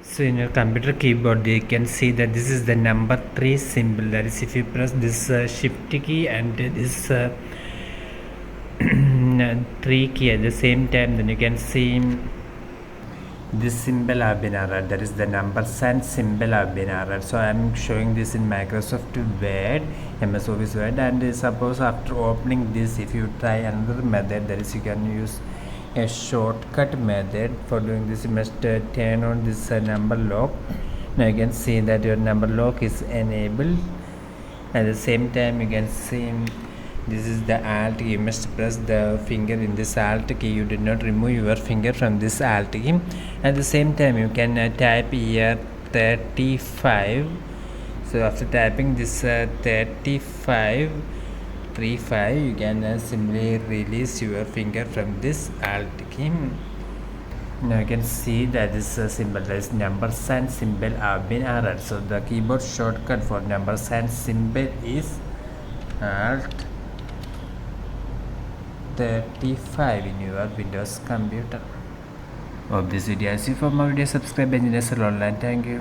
So in your computer keyboard you can see that this is the number 3 symbol. That is, if you press this shift key and this 3 key at the same time, then you can see this symbol have been added. That is the number sign symbol have been added. So I am showing this in Microsoft Word, MS Office Word, and suppose after opening this, if you try another method, that is, you can use a shortcut method. For doing this, you must turn on this number lock. Now you can see that your number lock is enabled. At the same time, you can see this is the alt key. You must press the finger in this alt key. You did not remove your finger from this alt key. At the same time, you can type here 35. So after typing this 35 35, you can simply release your finger from this alt key. Now you can see that this symbol, that is number sign symbol, have been added. So the keyboard shortcut for number sign symbol is alt 35 in your Windows computer. Hope this video is useful for more videos. Subscribe and Online. Thank you.